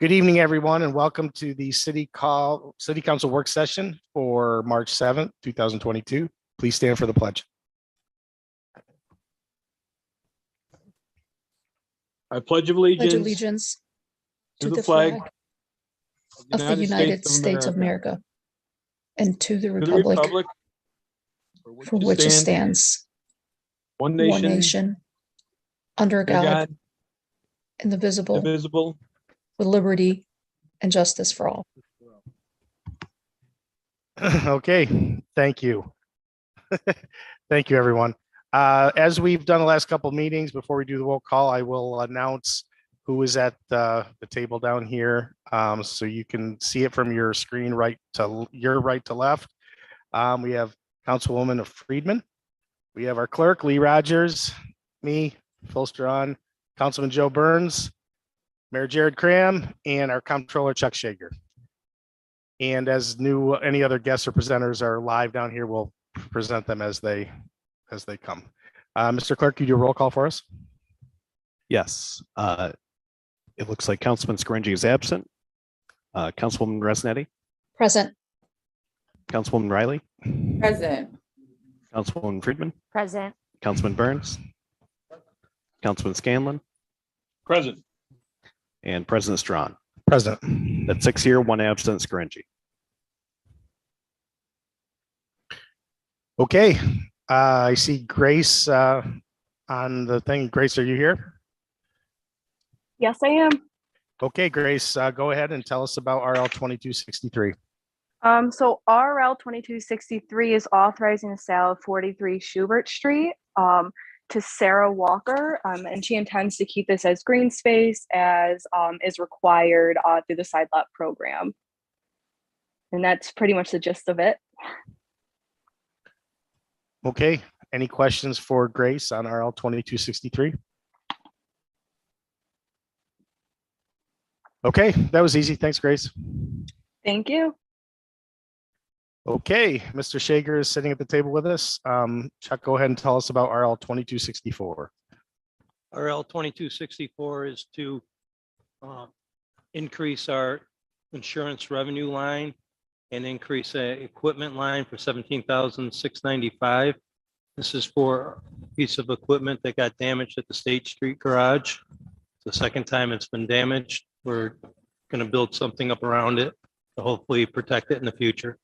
Good evening, everyone, and welcome to the City Council work session for March 7th, 2022. Please stand for the pledge. I pledge allegiance to the flag of the United States of America and to the republic for which it stands, one one nation, nation, under God, indivisible, with liberty and justice for all. Okay, thank you. Thank you, everyone. As we've done the last couple of meetings, before we do the roll call, I will announce who is at the table down here, so you can see it from your screen, right to left. We have Councilwoman Friedman. We have our clerk, Lee Rogers, me, Phil Strawn, Councilman Joe Burns, Mayor Jared Cram, and our Comptroller Chuck Shager. And as any other guests or presenters are live down here, we'll present them as they come. Mr. Clerk, could you do a roll call for us? Yes. It looks like Councilman Scaringi is absent. Councilwoman Resnetti. Present. Councilwoman Riley. Present. Councilwoman Friedman. Present. Councilman Burns. Councilman Scanlon. present. And President Strawn. Present. That's 6 here, 1 absent, Scaringi. Okay, I see Grace on the thing. Grace, are you here? Yes, I am. Okay, Grace, go ahead and tell us about RL 2263. So RL 2263 is authorizing the sale of 43 Schubert Street to Sarah Walker, and she intends to keep this as green space as is required through the side lot program. And that's pretty much the gist of it. Okay, any questions for Grace on RL 2263? Okay, that was easy. Thanks, Grace. Thank you. Okay, Mr. Shager is sitting at the table with us. Chuck, go ahead and tell us about RL 2264. RL 2264 is to increase our insurance revenue line and increase a equipment line for $17,695. This is for a piece of equipment that got damaged at the State Street garage. It's the second time it's been damaged. We're going to build something up around it to hopefully protect it in the future.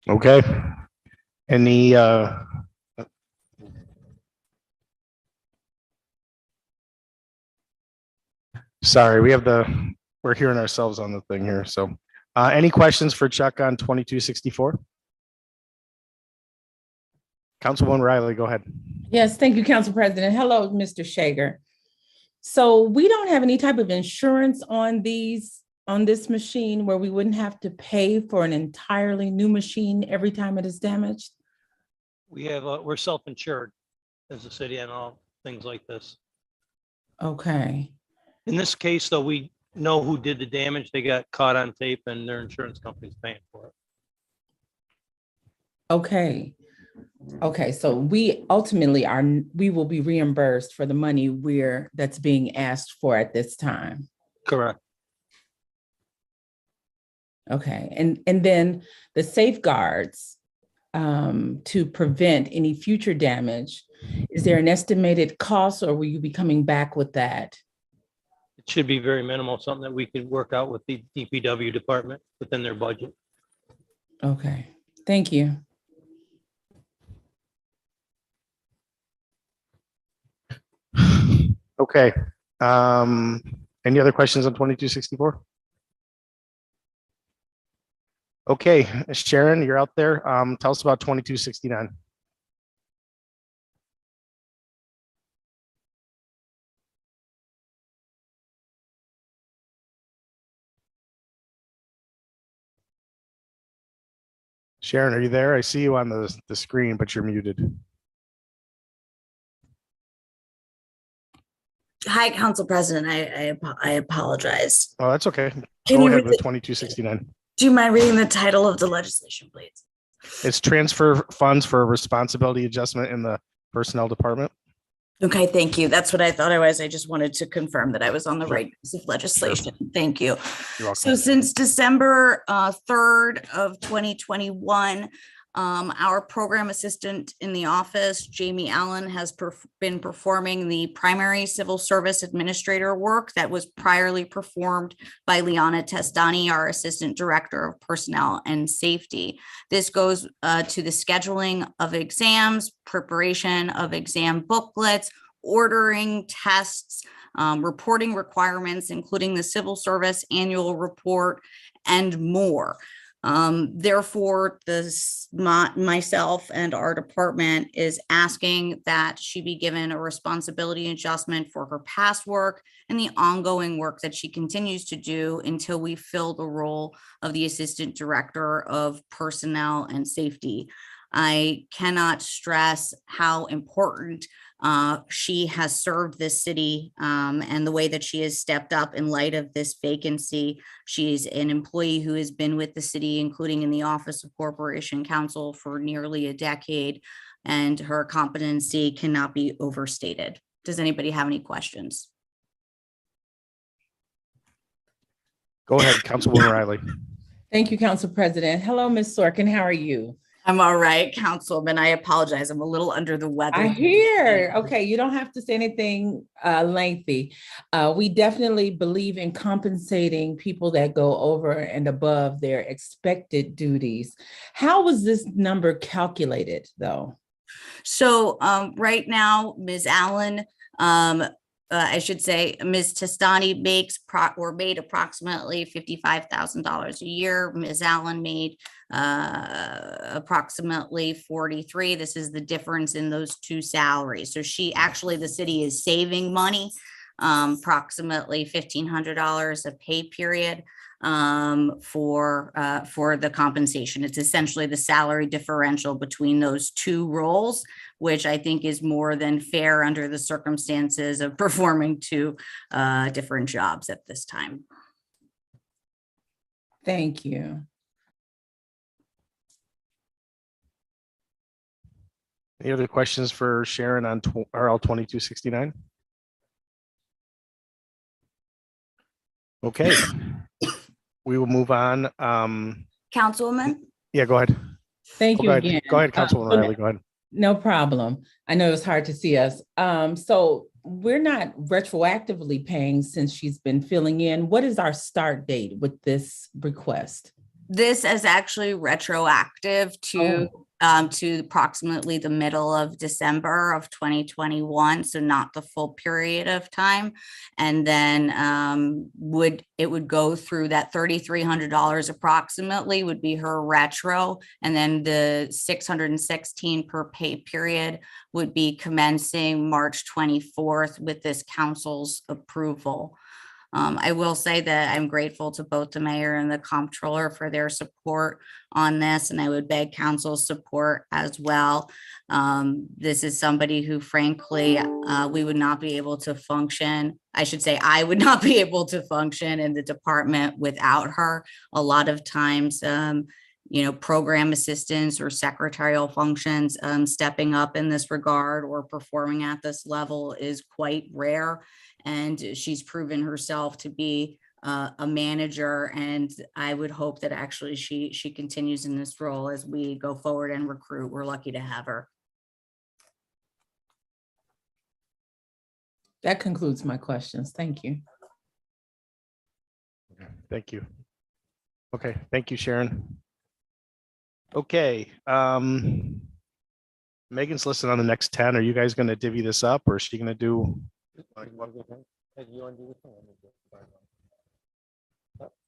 Okay. Any sorry, we're hearing ourselves on the thing here. So any questions for Chuck on 2264? Councilwoman Riley, go ahead. Yes, thank you, Council President. Hello, Mr. Shager. So we don't have any type of insurance on this machine where we wouldn't have to pay for an entirely new machine every time it is damaged? We're self-insured as a city and all things like this. Okay. In this case, though, we know who did the damage. They got caught on tape and their insurance company's paying for it. Okay. Okay, so we ultimately we will be reimbursed for the money that's being asked for at this time. Correct. Okay, and then the safeguards to prevent any future damage, is there an estimated cost or will you be coming back with that? It should be very minimal, something that we could work out with the DPW department within their budget. Okay, thank you. Okay. Any other questions on 2264? Okay, Sharon, you're out there. Tell us about 2269. Sharon, are you there? I see you on the screen, but you're muted. Hi, Council President. I apologize. Oh, that's okay. Can Go you ahead read with 2269. Do you mind reading the title of the legislation, please? It's transfer funds for responsibility adjustment in the personnel department. Okay, thank you. That's what I thought I was. I just wanted to confirm that I was on the Sure. right piece of legislation. Thank you. You're welcome. So since December 3rd of 2021, our program assistant in the office, Jamie Allen, has been performing the primary civil service administrator work that was priorly performed by Liana Testani, our assistant director of personnel and safety. This goes to the scheduling of exams, preparation of exam booklets, ordering tests, reporting requirements, including the civil service annual report, and more. Therefore, myself and our department is asking that she be given a responsibility adjustment for her past work and the ongoing work that she continues to do until we fill the role of the Assistant Director of Personnel and Safety. I cannot stress how important she has served this city and the way that she has stepped up in light of this vacancy. She's an employee who has been with the city, including in the Office of Corporation Counsel, for nearly a decade, and her competency cannot be overstated. Does anybody have any questions? Go ahead, Councilwoman Riley. Thank you, Council President. Hello, Ms. Sorkin. How are you? I'm all right, Councilman. I apologize. I'm a little under the weather. I hear. Okay, you don't have to say anything lengthy. We definitely believe in compensating people that go over and above their expected duties. How was this number calculated, though? So right now, Ms. Allen, I should say, Ms. Testani made approximately $55,000 a year. Ms. Allen made approximately 43. This is the difference in those two salaries. So the city is saving money, approximately $1,500 a pay period for the compensation. It's essentially the salary differential between those two roles, which I think is more than fair under the circumstances of performing two different jobs at this time. Thank you. Any other questions for Sharon on RL 2269? Okay, we will move on. Councilwoman? Yeah, go ahead. Thank you again. Go ahead, Councilwoman Riley, go ahead. No problem. I know it's hard to see us. So we're not retroactively paying since she's been filling in. What is our start date with this request? This is actually retroactive to approximately the middle of December of 2021, so not the full period of time. And then it would go through that $3,300 approximately would be her retro, and then the $616 per pay period would be commencing March 24th with this council's approval. I will say that I'm grateful to both the mayor and the comptroller for their support on this, and I would beg council's support as well. This is somebody who, frankly, we would not be able to function. I should say I would not be able to function in the department without her. A lot of times, program assistants or secretarial functions stepping up in this regard or performing at this level is quite rare. And she's proven herself to be a manager, and I would hope that actually she continues in this role as we go forward and recruit. We're lucky to have her. That concludes my questions. Thank you. Thank you. Okay, thank you, Sharon. Okay, Megan's listed on the next 10. Are you guys going to divvy this up, or is she going to do?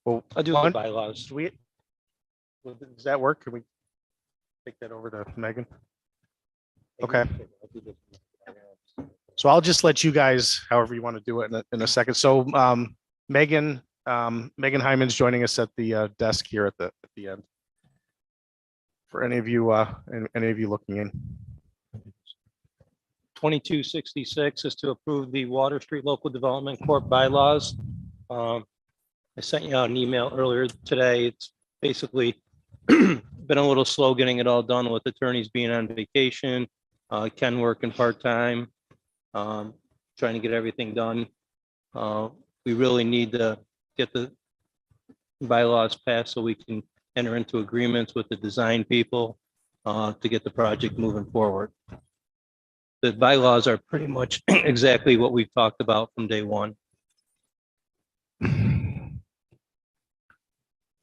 Well, I'll do the bylaws. does that work? Can we take that over to Megan? Okay. So I'll just let you guys, however you want to do it in a second. So Megan Hyman's joining us at the desk here at the end. For any of you looking in. 2266 is to approve the Water Street Local Development Corp bylaws. I sent you out an email earlier today. It's basically been a little slow getting it all done with attorneys being on vacation, Ken working part-time, trying to get everything done. We really need to get the bylaws passed so we can enter into agreements with the design people to get the project moving forward. The bylaws are pretty much exactly what we've talked about from day one.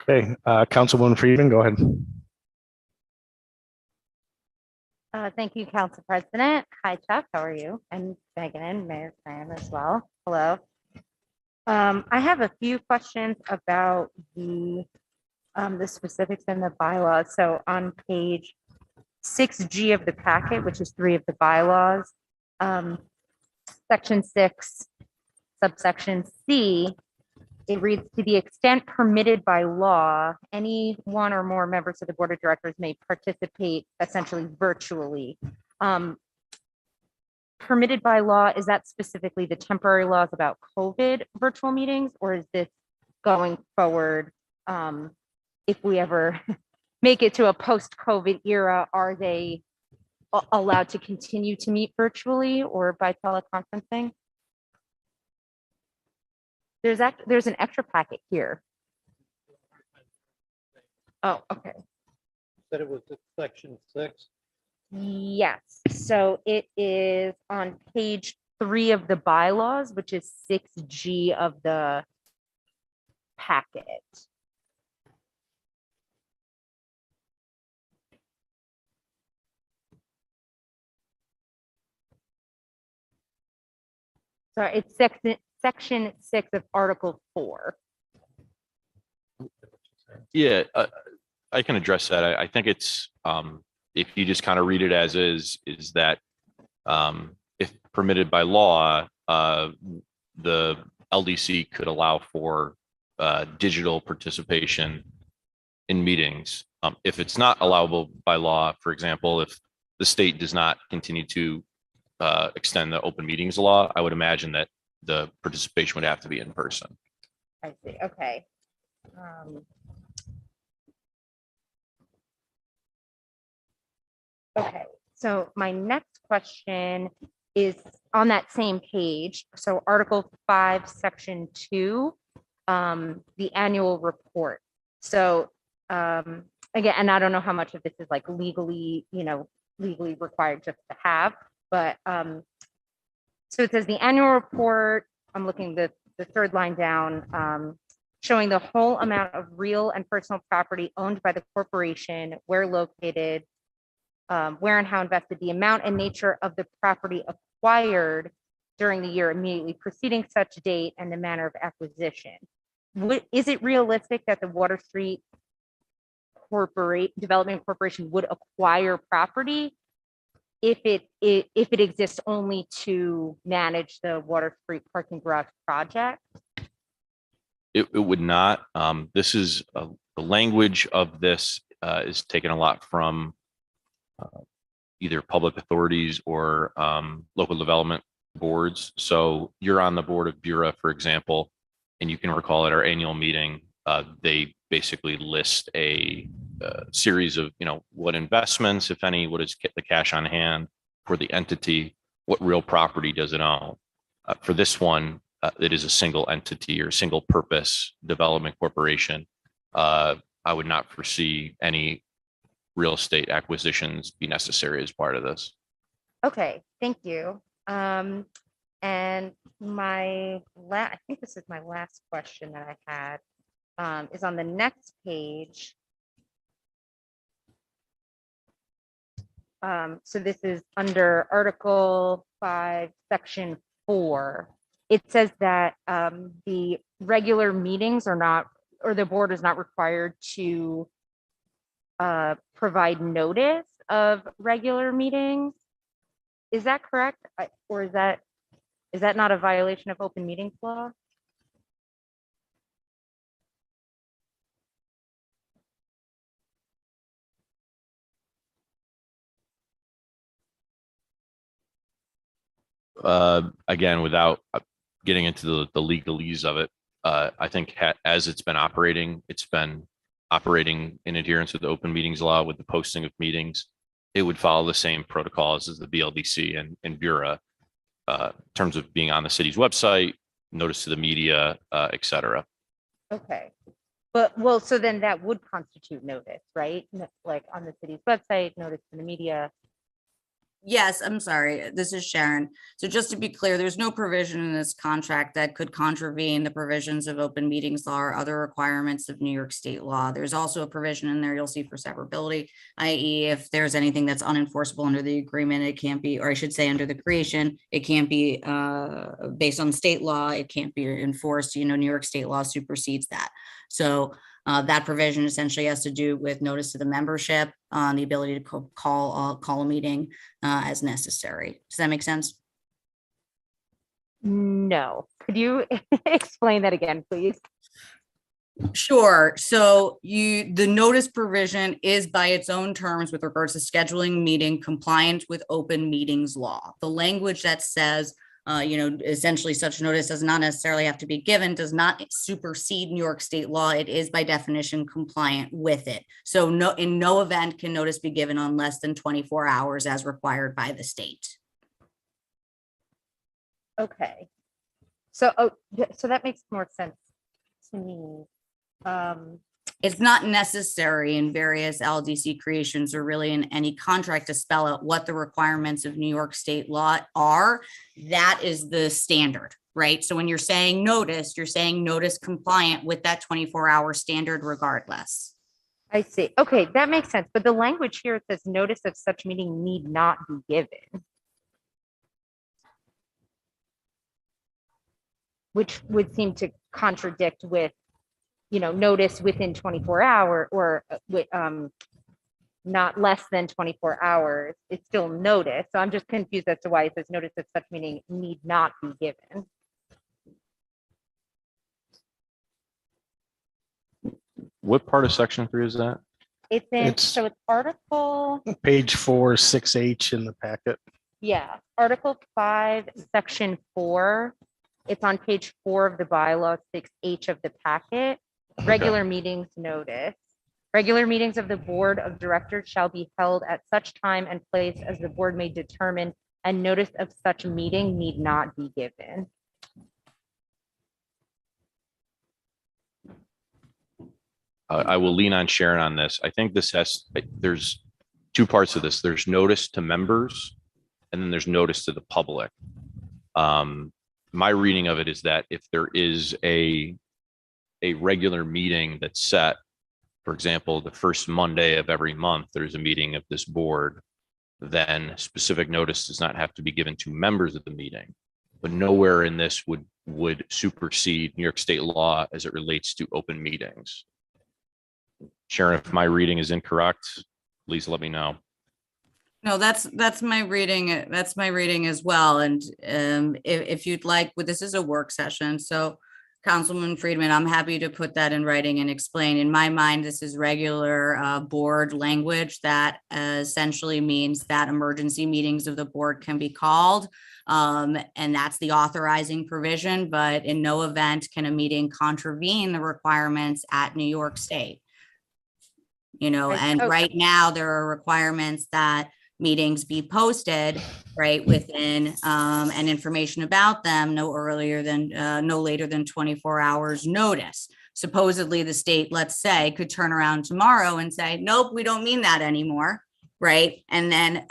Okay, Councilwoman Friedman, go ahead. Thank you, Council President. Hi, Chuck. How are you? And Megan and Mayor Graham as well. Hello. I have a few questions about the specifics in the bylaws. So on page 6G of the packet, which is 3 of the bylaws, section 6, subsection C, it reads, to the extent permitted by law, any one or more members of the board of directors may participate essentially virtually. Permitted by law, is that specifically the temporary laws about COVID virtual meetings, or is this going forward? If we ever make it to a post-COVID era, are they allowed to continue to meet virtually or by teleconferencing? There's an extra packet here. Oh, okay. Said it was section 6. Yes, so it is on page 3 of the bylaws, which is 6G of the packet. Sorry, it's section 6 of Article 4. Yeah, I can address that. I think it's, if you just kind of read it as is that if permitted by law, the LDC could allow for digital participation in meetings. If it's not allowable by law, for example, if the state does not continue to extend the open meetings law, I would imagine that the participation would have to be in person. I see, okay. Okay, so my next question is on that same page. So Article 5, Section 2, the annual report. So again, and I don't know how much of this is like legally required just to have, but so it says the annual report, I'm looking the third line down, showing the whole amount of real and personal property owned by the corporation, where located, where and how invested, the amount and nature of the property acquired during the year immediately preceding such date, and the manner of acquisition. Is it realistic that the Water Street Development Corporation would acquire property if it exists only to manage the Water Street Parking Garage project? It would not. This is the language of this is taken a lot from either public authorities or local development boards. So you're on the board of Bureau, for example, and you can recall at our annual meeting, they basically list a series of, what investments, if any, what is the cash on hand for the entity, what real property does it own. For this one, it is a single entity or single purpose development corporation. I would not foresee any real estate acquisitions be necessary as part of this. Okay, thank you. And I think this is my last question that I had, is on the next page. So this is under Article 5, Section 4. It says that the regular meetings are not, or the board is not required to provide notice of regular meetings. Is that correct? Or is that not a violation of open meetings law? Again, without getting into the legalese of it, I think as it's been operating, it's been operating in adherence with the open meetings law with the posting of meetings, it would follow the same protocols as the BLDC and Bureau in terms of being on the city's website, notice to the media, et cetera. Okay. But, well, so then that would constitute notice, right? Like on the city's website, notice to the media. Yes, I'm sorry. This is Sharon. So just to be clear, there's no provision in this contract that could contravene the provisions of open meetings law or other requirements of New York state law. There's also a provision in there you'll see for severability, i.e. if there's anything that's unenforceable under the agreement, it can't be, or I should say under the creation, it can't be based on state law. It can't be enforced. New York state law supersedes that. So that provision essentially has to do with notice to the membership, the ability to call a meeting as necessary. Does that make sense? No. Could you explain that again, please? Sure. So the notice provision is by its own terms with regards to scheduling meeting compliant with open meetings law. The language that says essentially such notice does not necessarily have to be given, does not supersede New York state law. It is by definition compliant with it. So in no event can notice be given on less than 24 hours as required by the state. Okay. So, so that makes more sense to me. It's not necessary in various LDC creations or really in any contract to spell out what the requirements of New York state law are. That is the standard, right? So when you're saying notice compliant with that 24-hour standard regardless. I see. Okay, that makes sense. But the language here says notice of such meeting need not be given, which would seem to contradict with notice within 24 hours or not less than 24 hours. It's still notice. So I'm just confused as to why it says notice of such meeting need not be given. What part of section 3 is that? So it's article, Page 4, 6H in the packet. yeah, article 5, section 4. It's on page 4 of the bylaw, 6H of the packet. Regular meetings notice. Regular meetings of the board of directors shall be held at such time and place as the board may determine, and notice of such meeting need not be given. I will lean on Sharon on this. I think there's two parts of this. There's notice to members and then there's notice to the public. My reading of it is that if there is a regular meeting that's set, for example, the first Monday of every month, there's a meeting of this board, then specific notice does not have to be given to members of the meeting. But nowhere in this would supersede New York state law as it relates to open meetings. Sharon, if my reading is incorrect, please let me know. No, that's my reading. That's my reading as well. And if you'd like, this is a work session. So Councilman Friedman, I'm happy to put that in writing and explain. In my mind, this is regular board language that essentially means that emergency meetings of the board can be called. And that's the authorizing provision, but in no event can a meeting contravene the requirements at New York State. And right now there are requirements that meetings be posted right within and information about them no later than 24 hours notice. Supposedly the state, let's say, could turn around tomorrow and say, nope, we don't mean that anymore. Right. And then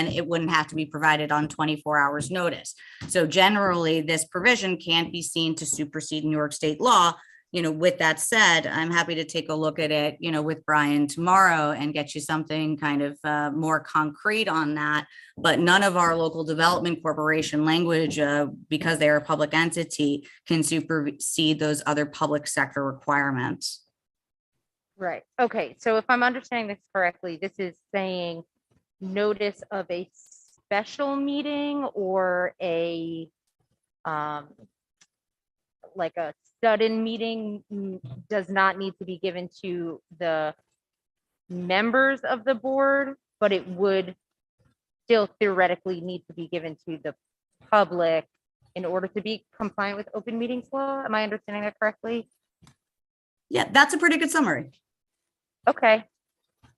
it wouldn't have to be provided on 24 hours notice. So generally this provision can't be seen to supersede New York state law. With that said, I'm happy to take a look at it, with Brian tomorrow and get you something kind of more concrete on that. But none of our local development corporation language, because they are a public entity, can supersede those other public sector requirements. Right. Okay. So if I'm understanding this correctly, this is saying notice of a special meeting or a like a sudden meeting does not need to be given to the members of the board, but it would still theoretically need to be given to the public in order to be compliant with open meetings law. Am I understanding that correctly? Yeah, that's a pretty good summary. Okay.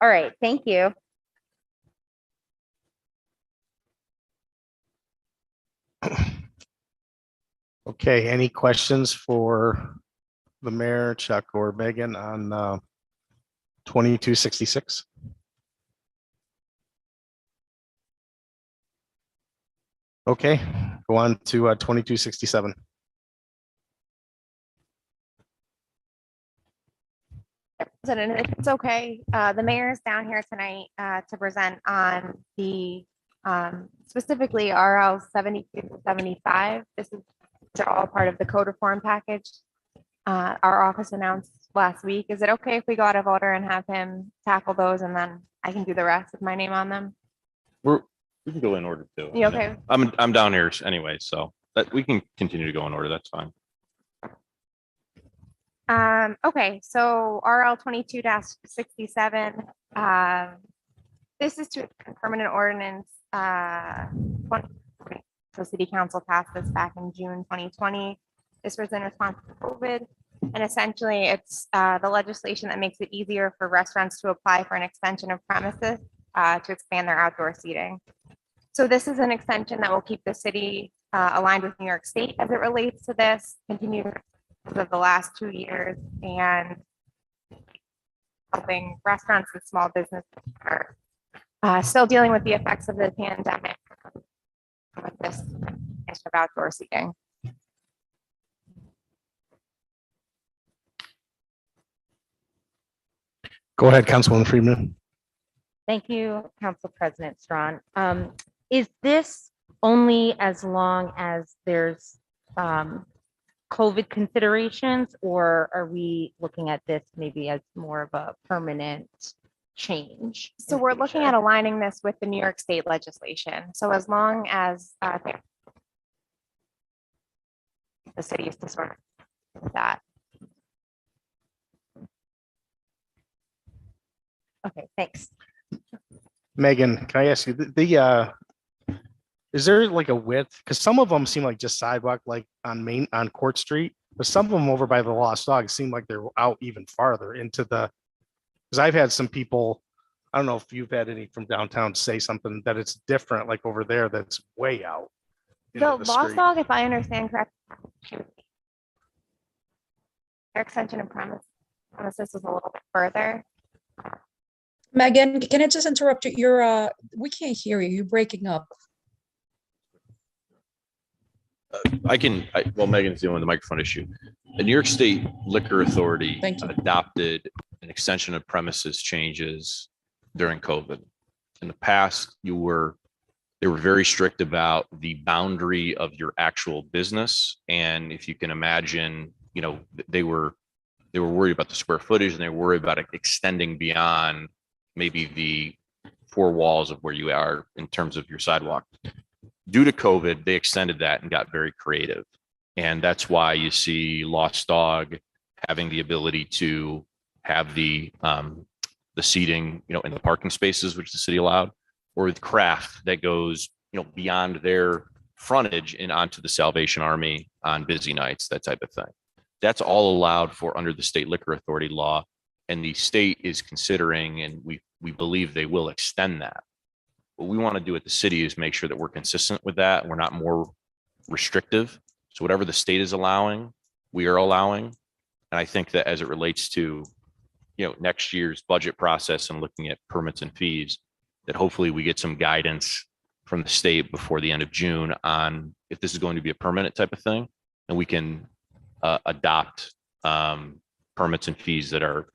All right, thank you. Okay, any questions for the mayor, Chuck, or Megan on 2266? Okay, go on to 2267. President, if it's okay, the mayor is down here tonight to present on the specifically RL 72 to 75. This is they're all part of the code reform package our office announced last week. Is it okay if we go out of order and have him tackle those and then I can do the rest with my name on them? We can go in order too. You okay? I'm down here anyway, so that we can continue to go in order. That's fine. Okay, so RL 22-67. This is to permanent ordinance. So City Council passed this back in June 2020. This was in response to COVID. And essentially, it's the legislation that makes it easier for restaurants to apply for an extension of premises to expand their outdoor seating. So this is an extension that will keep the city aligned with New York State as it relates to this, continue of the last 2 years, and helping restaurants and small businesses are still dealing with the effects of the pandemic with this of outdoor seating. Go ahead, Councilwoman Friedman. Thank you, Council President Strawn. Is this only as long as there's COVID considerations, or are we looking at this maybe as more of a permanent change? So we're looking at aligning this with the New York State legislation. So as long as the city is to sort of that. Okay, thanks. Megan, can I ask you the is there like a width? Because some of them seem like just sidewalk, like on Court Street, but some of them over by the Lost Dog seem like they're out even farther into the. Because I've had some people, I don't know if you've had any from downtown say something that it's different, like over there, that's way out. into The Lost street. Dog, if I understand correctly, their extension of premises is a little bit further. Megan, can I just interrupt you? We can't hear you. You're breaking up. Well, Megan's dealing with the microphone issue. The New York State Liquor Authority Thank you. adopted an extension of premises changes during COVID. In the past, they were very strict about the boundary of your actual business. And if you can imagine, they were worried about the square footage, and they were worried about it extending beyond maybe the four walls of where you are in terms of your sidewalk. Due to COVID, they extended that and got very creative. And that's why you see Lost Dog having the ability to have the seating, in the parking spaces, which the city allowed, or with Craft that goes, beyond their frontage and onto the Salvation Army on busy nights, that type of thing. That's all allowed for under the State Liquor Authority law. And the state is considering, and we believe they will extend that. What we want to do at the city is make sure that we're consistent with that. And we're not more restrictive. So whatever the state is allowing, we are allowing. And I think that as it relates to, next year's budget process and looking at permits and fees, that hopefully we get some guidance from the state before the end of June on if this is going to be a permanent type of thing, and we can adopt permits and fees that are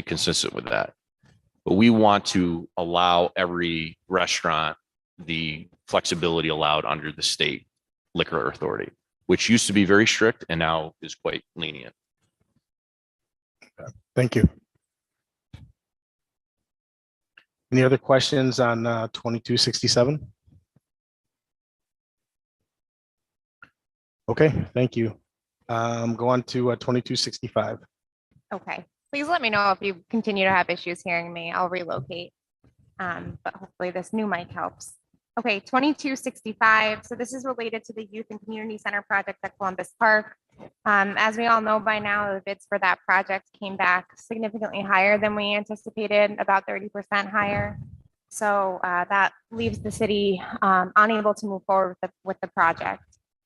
consistent with that. But we want to allow every restaurant the flexibility allowed under the State Liquor Authority, which used to be very strict and now is quite lenient. Thank you. Any other questions on 2267? Okay, thank you. Go on to 2265. Okay, please let me know if you continue to have issues hearing me. I'll relocate. But hopefully this new mic helps. Okay, 2265. So this is related to the Youth and Community Center project at Columbus Park. As we all know by now, the bids for that project came back significantly higher than we anticipated, about 30% higher. So that leaves the city unable to move forward with the project.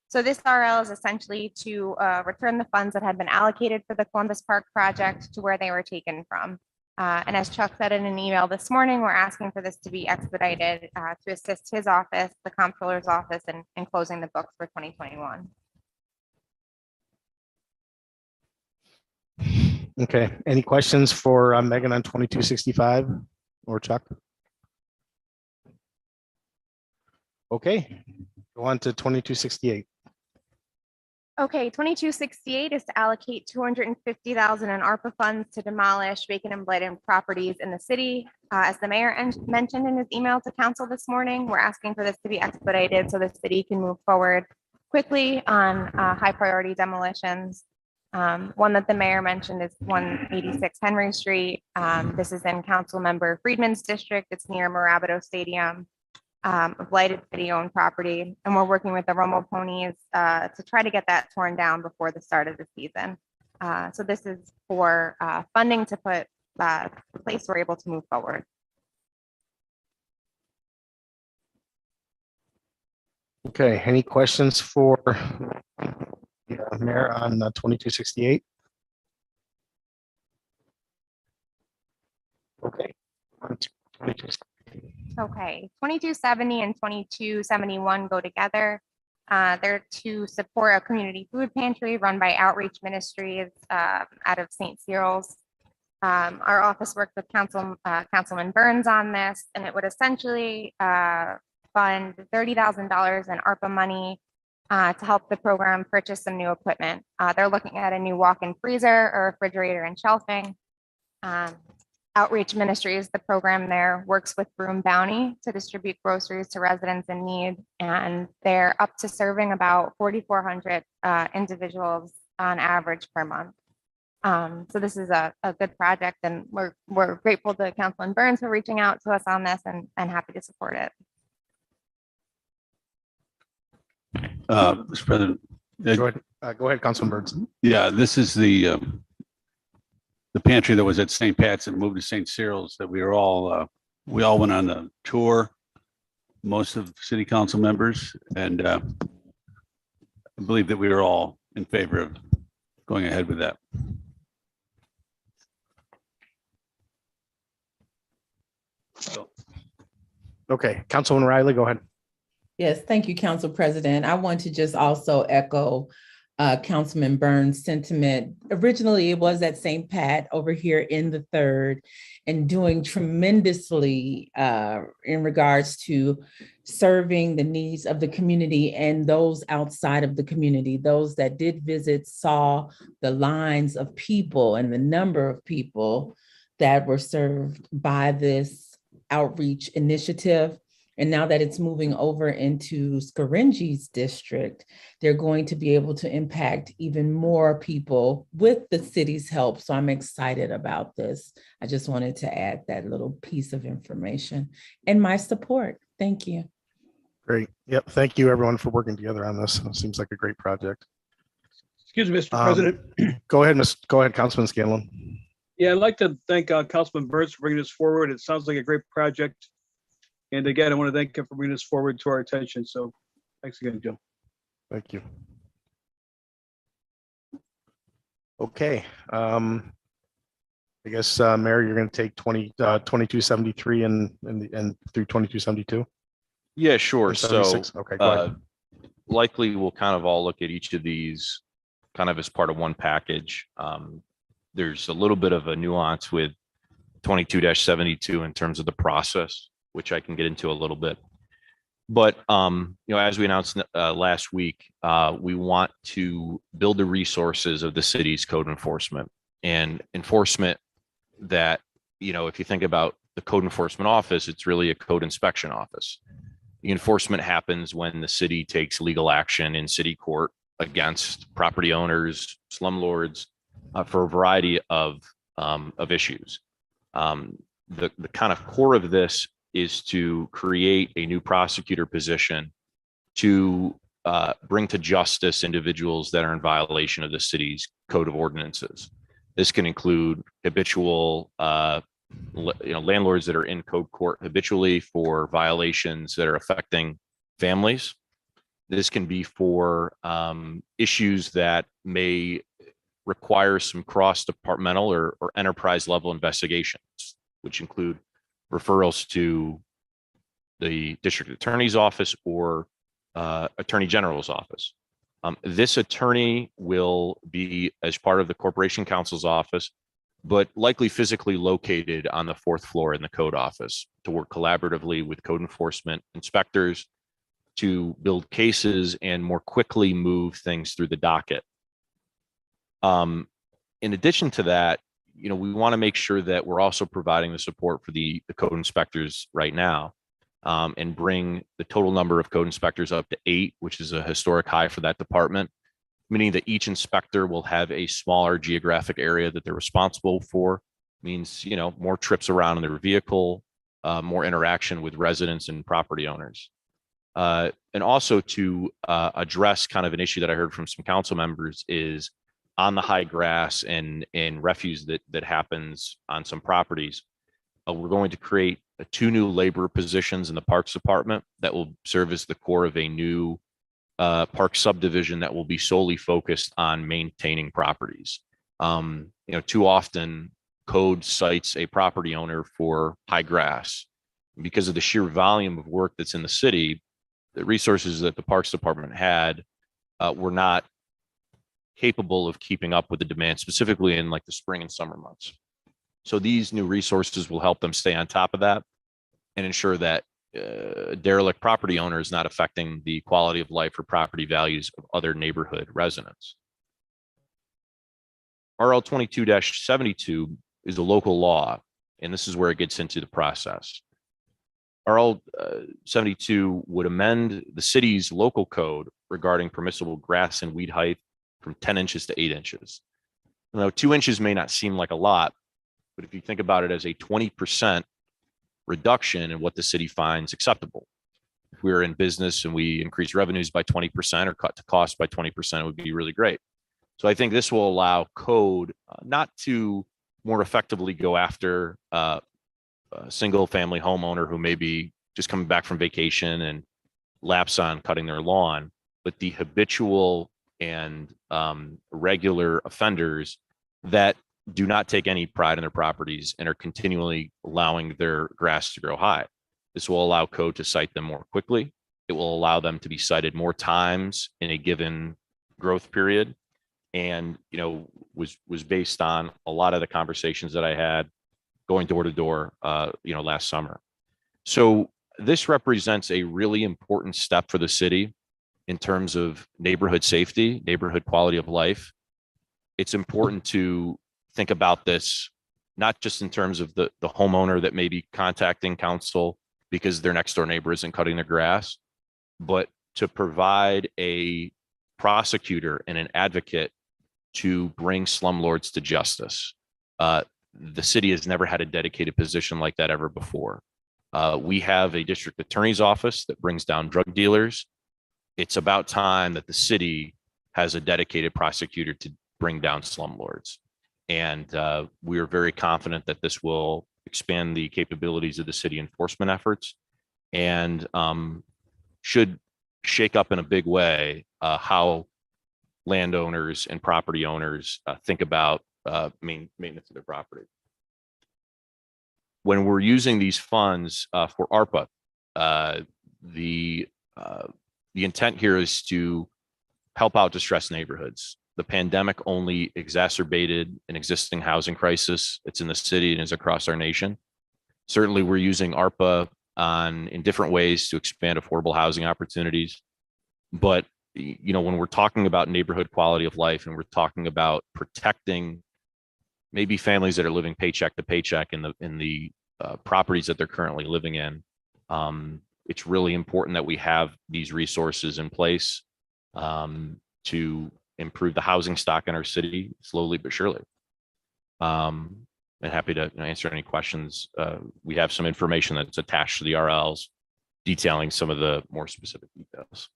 So this RL is essentially to return the funds that had been allocated for the Columbus Park project to where they were taken from. And as Chuck said in an email this morning, we're asking for this to be expedited to assist his office, the comptroller's office, in closing the books for 2021. Okay, any questions for Megan on 2265 or Chuck? Okay, go on to 2268. Okay, 2268 is to allocate 250,000 in ARPA funds to demolish vacant and blighted properties in the city. As the mayor mentioned in his email to council this morning, we're asking for this to be expedited so the city can move forward quickly on high priority demolitions. One that the mayor mentioned is 186 Henry Street. This is in Council Member Friedman's district. It's near Marabito Stadium. A blighted city-owned property, and we're working with the Rumble Ponies to try to get that torn down before the start of the season. So this is for funding to put the place we're able to move forward. Okay, any questions for Mayor on 2268? Okay. On to 2268. Okay, 2270 and 2271 go together. They're to support a community food pantry run by Outreach Ministries out of St. Cyril's. Our office worked with Councilman Burns on this, and it would essentially fund $30,000 in ARPA money to help the program purchase some new equipment. They're looking at a new walk-in freezer, a refrigerator, and shelving. Outreach Ministries, the program there, works with Broom Bounty to distribute groceries to residents in need, and they're up to serving about 4,400 individuals on average per month. So this is a good project, and we're grateful to Councilman Burns for reaching out to us on this, and happy to support it. Mr. President. Go ahead, Councilman Burns. Yeah, this is the pantry that was at St. Pat's and moved to St. Cyril's that we all went on the tour, most of city council members, and I believe that we were all in favor of going ahead with that. Okay, Councilman Riley, go ahead. Yes, thank you, Council President. I want to just also echo Councilman Burns' sentiment. Originally, it was at St. Pat over here in the 3rd and doing tremendously in regards to serving the needs of the community and those outside of the community. Those that did visit saw the lines of people and the number of people that were served by this outreach initiative. And now that it's moving over into Scaringi's district, they're going to be able to impact even more people with the city's help. So I'm excited about this. I just wanted to add that little piece of information and my support. Thank you. Great. Yep. Thank you, everyone, for working together on this. It seems like a great project. Excuse me, Mr. President. Go ahead, Councilman Scanlon. Yeah, I'd like to thank Councilman Burns for bringing this forward. It sounds like a great project. And again, I want to thank him for bringing this forward to our attention. So thanks again, Joe. Thank you. Okay. I guess, Mayor, you're going to take 2273 and through 2272? Yeah, sure. So okay, go ahead. Likely we'll kind of all look at each of these kind of as part of one package. There's a little bit of a nuance with 22-72 in terms of the process, which I can get into a little bit. But, as we announced last week, we want to build the resources of the city's code enforcement and enforcement that, if you think about the code enforcement office, it's really a code inspection office. The enforcement happens when the city takes legal action in city court against property owners, slumlords, for a variety of issues. The kind of core of this is to create a new prosecutor position to bring to justice individuals that are in violation of the city's code of ordinances. This can include habitual, landlords that are in code court habitually for violations that are affecting families. This can be for issues that may require some cross-departmental or enterprise level investigations, which include referrals to the district attorney's office or attorney general's office. This attorney will be as part of the corporation counsel's office, but likely physically located on the 4th floor in the code office to work collaboratively with code enforcement inspectors to build cases and more quickly move things through the docket. In addition to that, we want to make sure that we're also providing the support for the code inspectors right now, and bring the total number of code inspectors up to 8, which is a historic high for that department, meaning that each inspector will have a smaller geographic area that they're responsible for. Means, more trips around in their vehicle, more interaction with residents and property owners. And also to address kind of an issue that I heard from some council members is on the high grass and refuse that happens on some properties. We're going to create 2 new labor positions in the Parks Department that will serve as the core of a new park subdivision that will be solely focused on maintaining properties. Too often code cites a property owner for high grass. Because of the sheer volume of work that's in the city, the resources that the Parks Department had were not capable of keeping up with the demand, specifically in like the spring and summer months. So these new resources will help them stay on top of that and ensure that derelict property owner is not affecting the quality of life or property values of other neighborhood residents. RL 22-72 is a local law, and this is where it gets into the process. RL 72 would amend the city's local code regarding permissible grass and weed height from 10 inches to 8 inches. Now, 2 inches may not seem like a lot, but if you think about it as a 20% reduction in what the city finds acceptable, if we're in business and we increase revenues by 20% or cut the cost by 20%, it would be really great. So I think this will allow code not to more effectively go after a single family homeowner who may be just coming back from vacation and lapse on cutting their lawn, but the habitual and regular offenders that do not take any pride in their properties and are continually allowing their grass to grow high. This will allow code to cite them more quickly. It will allow them to be cited more times in a given growth period. And, was based on a lot of the conversations that I had going door to door, last summer. So this represents a really important step for the city in terms of neighborhood safety, neighborhood quality of life. It's important to think about this, not just in terms of the homeowner that may be contacting council because their next door neighbor isn't cutting their grass, but to provide a prosecutor and an advocate to bring slumlords to justice. The city has never had a dedicated position like that ever before. We have a district attorney's office that brings down drug dealers. It's about time that the city has a dedicated prosecutor to bring down slumlords. And we are very confident that this will expand the capabilities of the city enforcement efforts and should shake up in a big way how landowners and property owners think about maintenance of their property. When we're using these funds for ARPA, the intent here is to help out distressed neighborhoods. The pandemic only exacerbated an existing housing crisis. It's in the city and is across our nation. Certainly, we're using ARPA in different ways to expand affordable housing opportunities. But when we're talking about neighborhood quality of life and we're talking about protecting maybe families that are living paycheck to paycheck in the properties that they're currently living in, it's really important that we have these resources in place to improve the housing stock in our city slowly but surely. And happy to answer any questions. We have some information that's attached to the RLs detailing some of the more specific details.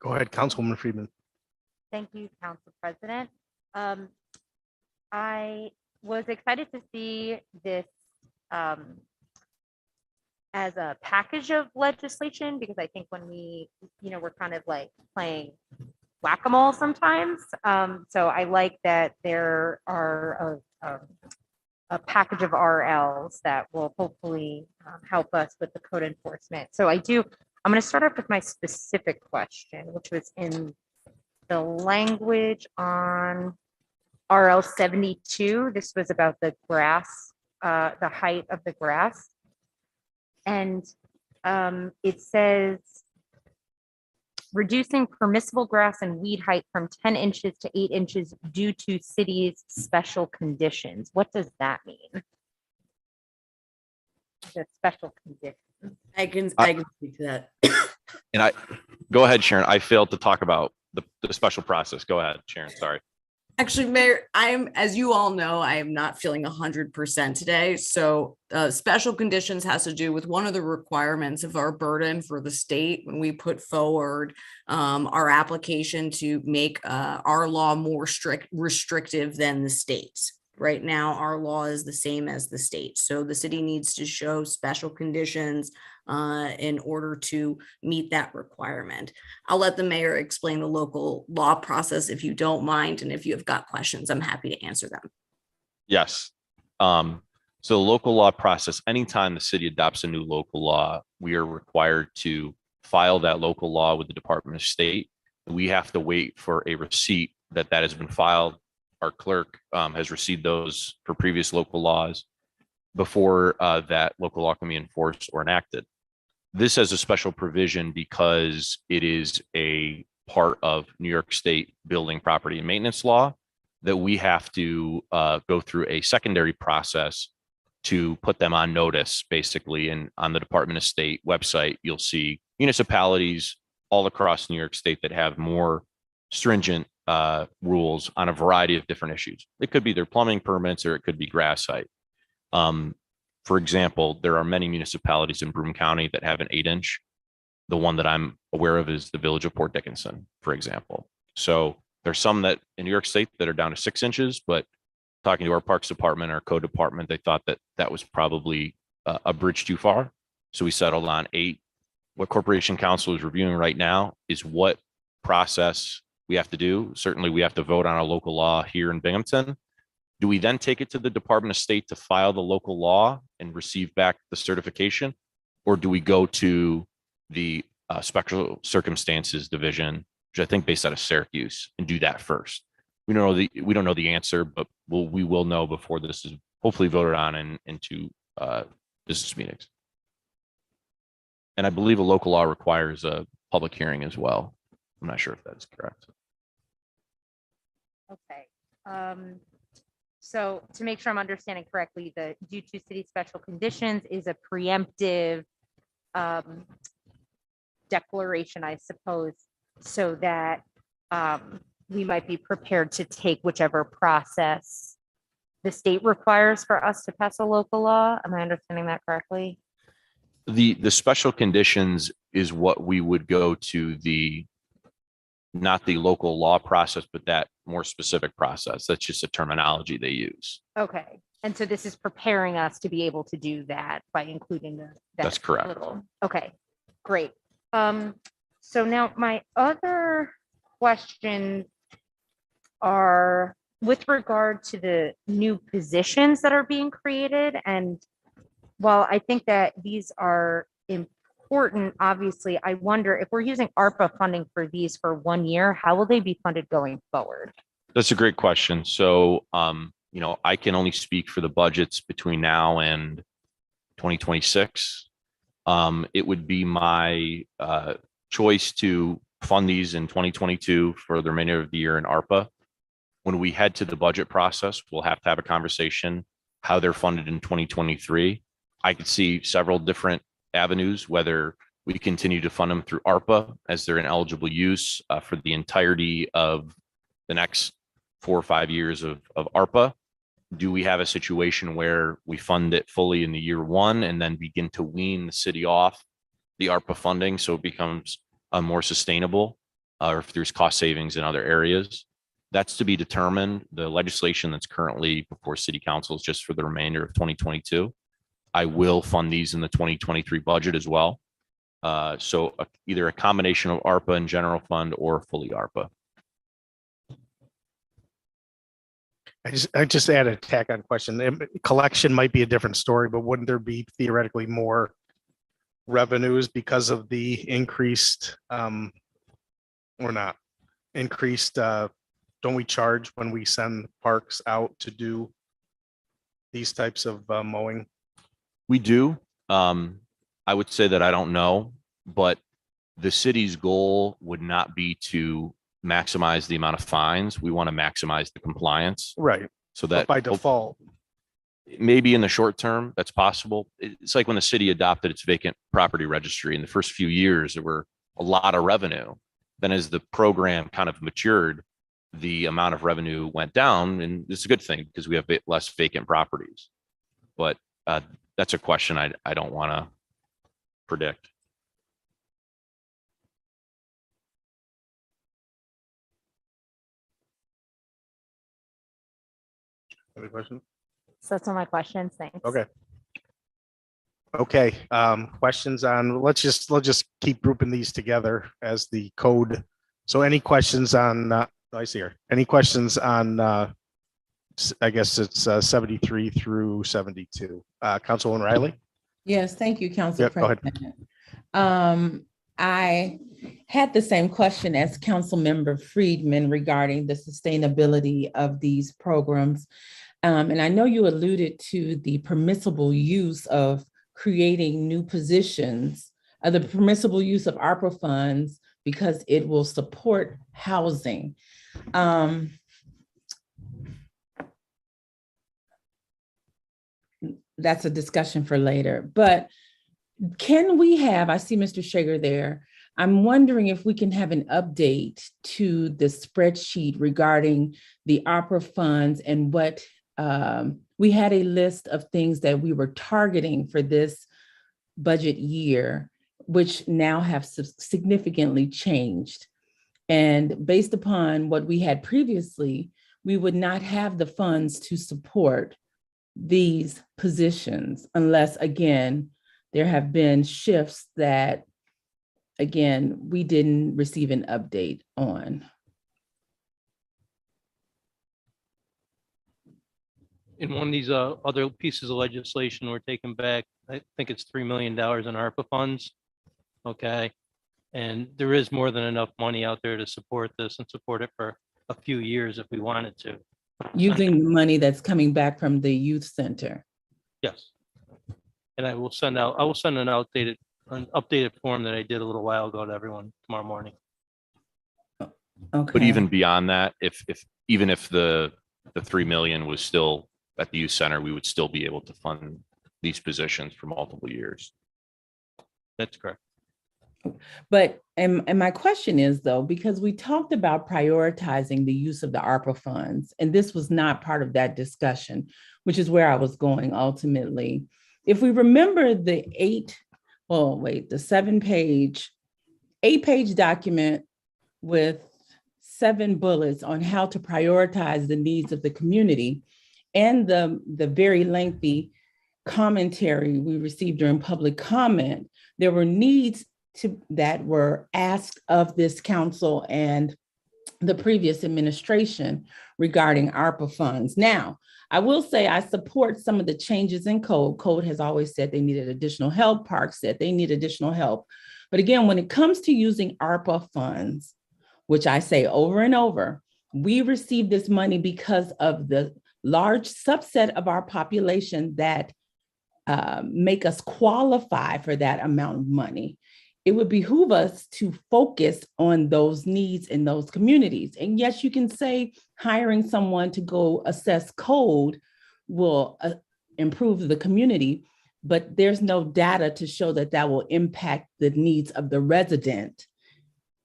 Go ahead, Councilwoman Friedman. Thank you, Council President. I was excited to see this as a package of legislation, because I think when we're kind of like playing whack-a-mole sometimes. So I like that there are a package of RLs that will hopefully help us with the code enforcement. So I'm going to start off with my specific question, which was in the language on RL 72. This was about the grass, the height of the grass. And it says, reducing permissible grass and weed height from 10 inches to 8 inches due to city's special conditions. What does that mean? The special conditions. I can speak to that. And go ahead, Sharon. I failed to talk about the special process. Go ahead, Sharon. Sorry. Actually, Mayor, as you all know, I am not feeling 100% today. So special conditions has to do with one of the requirements of our burden for the state when we put forward our application to make our law more restrictive than the state's. Right now, our law is the same as the state. So the city needs to show special conditions in order to meet that requirement. I'll let the mayor explain the local law process if you don't mind. And if you have got questions, I'm happy to answer them. Yes. So the local law process, anytime the city adopts a new local law, we are required to file that local law with the Department of State. We have to wait for a receipt that has been filed. Our clerk has received those for previous local laws before that local law can be enforced or enacted. This has a special provision because it is a part of New York State building, property, and maintenance law that we have to go through a secondary process to put them on notice, basically. And on the Department of State website, you'll see municipalities all across New York State that have more stringent rules on a variety of different issues. It could be their plumbing permits, or it could be grass height. For example, there are many municipalities in Broome County that have an 8-inch. The one that I'm aware of is the Village of Port Dickinson, for example. So there's some that in New York State that are down to 6 inches, but talking to our Parks Department, our Code Department, they thought that was probably a bridge too far. So we settled on 8. What Corporation Council is reviewing right now is what process we have to do. Certainly we have to vote on a local law here in Binghamton. Do we then take it to the Department of State to file the local law and receive back the certification? Or do we go to the Special Circumstances Division, which I think based out of Syracuse, and do that first? We don't know the answer, but we will know before this is hopefully voted on and into business meetings. And I believe a local law requires a public hearing as well. I'm not sure if that is correct. Okay. So to make sure I'm understanding correctly, the due to city special conditions is a preemptive declaration, I suppose, so that we might be prepared to take whichever process the state requires for us to pass a local law. Am I understanding that correctly? The special conditions is what we would go to not the local law process, but that more specific process. That's just a terminology they use. Okay. And so this is preparing us to be able to do that by including That's correct. Okay, great. So now my other questions are with regard to the new positions that are being created. And while I think that these are important, obviously, I wonder if we're using ARPA funding for these for 1 year, how will they be funded going forward? That's a great question. So, I can only speak for the budgets between now and 2026. It would be my choice to fund these in 2022 for the remainder of the year in ARPA. When we head to the budget process, we'll have to have a conversation how they're funded in 2023. I could see several different avenues, whether we continue to fund them through ARPA as they're in eligible use for the entirety of the next 4 or 5 years of ARPA. Do we have a situation where we fund it fully in the year 1 and then begin to wean the city off the ARPA funding so it becomes more sustainable? or if there's cost savings in other areas. That's to be determined. The legislation that's currently before city council is just for the remainder of 2022. I will fund these in the 2023 budget as well. So either a combination of ARPA and general fund or fully ARPA. I just add a tack on question. Collection might be a different story, but wouldn't there be theoretically more revenues because of the increased or not increased don't we charge when we send parks out to do these types of mowing? We do. I would say that I don't know, but the city's goal would not be to maximize the amount of fines. We want to maximize the compliance. Right. So But that by default, maybe in the short term, that's possible. It's like when the city adopted its vacant property registry in the first few years, there were a lot of revenue. Then as the program kind of matured, the amount of revenue went down, and it's a good thing because we have less vacant properties. But that's a question I don't want to predict. any questions? So that's all my questions. Thanks. Okay. Okay, questions on, let's just keep grouping these together as the code. So any questions on, I see here, any questions on, I guess it's 73 through 72. Councilwoman Riley? Yes, thank you, Council Yep, go ahead. President. I had the same question as Councilmember Friedman regarding the sustainability of these programs. And I know you alluded to the permissible use of creating new positions, the permissible use of ARPA funds because it will support housing. That's a discussion for later, but can we have, I see Mr. Shager there. I'm wondering if we can have an update to the spreadsheet regarding the ARPA funds and what we had a list of things that we were targeting for this budget year, which now have significantly changed. And based upon what we had previously, we would not have the funds to support these positions unless, again, there have been shifts that, again, we didn't receive an update on. In one of these other pieces of legislation we're taking back, I think it's $3 million in ARPA funds. Okay. And there is more than enough money out there to support this and support it for a few years if we wanted to. Using the money that's coming back from the youth center. Yes. And I will send an updated form that I did a little while ago to everyone tomorrow morning. Okay. But even beyond that, even if the 3 million was still at the youth center, we would still be able to fund these positions for multiple years. That's correct. But, and my question is though, because we talked about prioritizing the use of the ARPA funds, and this was not part of that discussion, which is where I was going ultimately. If we remember the 8-page document with 7 bullets on how to prioritize the needs of the community, and the very lengthy commentary we received during public comment, there were needs that were asked of this council and the previous administration regarding ARPA funds. Now, I will say I support some of the changes in code. Code has always said they needed additional help. Park said they need additional help. But again, when it comes to using ARPA funds, which I say over and over, we receive this money because of the large subset of our population that make us qualify for that amount of money. It would behoove us to focus on those needs in those communities. And yes, you can say hiring someone to go assess code will improve the community, but there's no data to show that that will impact the needs of the resident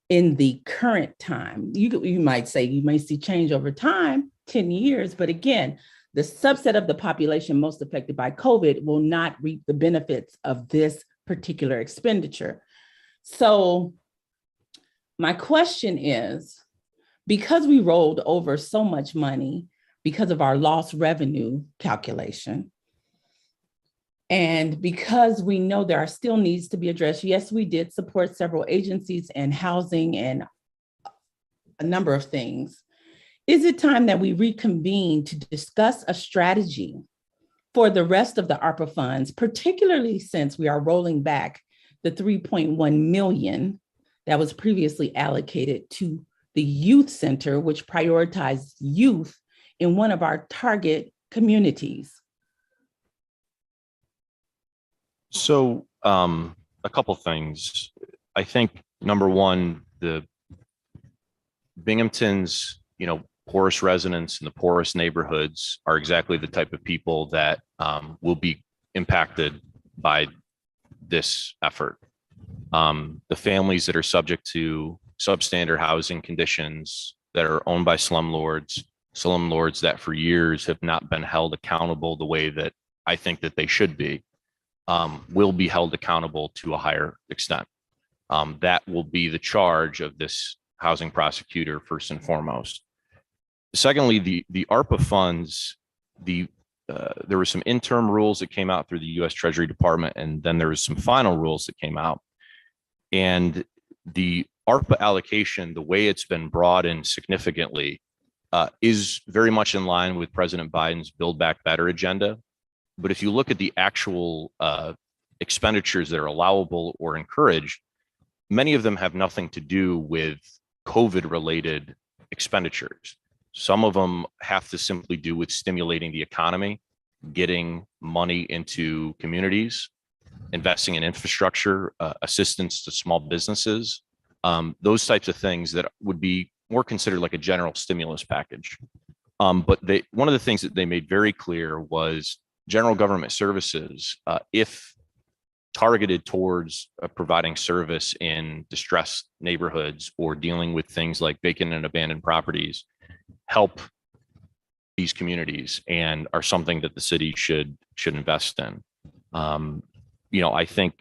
in the current time. You might say you may see change over time, 10 years, but again, the subset of the population most affected by COVID will not reap the benefits of this particular expenditure. So my question is, because we rolled over so much money because of our lost revenue calculation, and because we know there are still needs to be addressed, yes, we did support several agencies and housing and a number of things. Is it time that we reconvene to discuss a strategy for the rest of the ARPA funds, particularly since we are rolling back the 3.1 million that was previously allocated to the youth center, which prioritized youth in one of our target communities? So a couple things. I think number one, the Binghamton's, poorest residents in the poorest neighborhoods are exactly the type of people that will be impacted by this effort. The families that are subject to substandard housing conditions that are owned by slumlords that for years have not been held accountable the way that I think that they should be, will be held accountable to a higher extent. That will be the charge of this housing prosecutor first and foremost. Secondly, the ARPA funds, there were some interim rules that came out through the U.S. Treasury Department, and then there was some final rules that came out. And the ARPA allocation, the way it's been brought in significantly, is very much in line with President Biden's Build Back Better agenda. But if you look at the actual expenditures that are allowable or encouraged, many of them have nothing to do with COVID-related expenditures. Some of them have to simply do with stimulating the economy, getting money into communities, investing in infrastructure, assistance to small businesses, those types of things that would be more considered like a general stimulus package. But one of the things that they made very clear was general government services, if targeted towards providing service in distressed neighborhoods or dealing with things like vacant and abandoned properties, help these communities and are something that the city should invest in. I think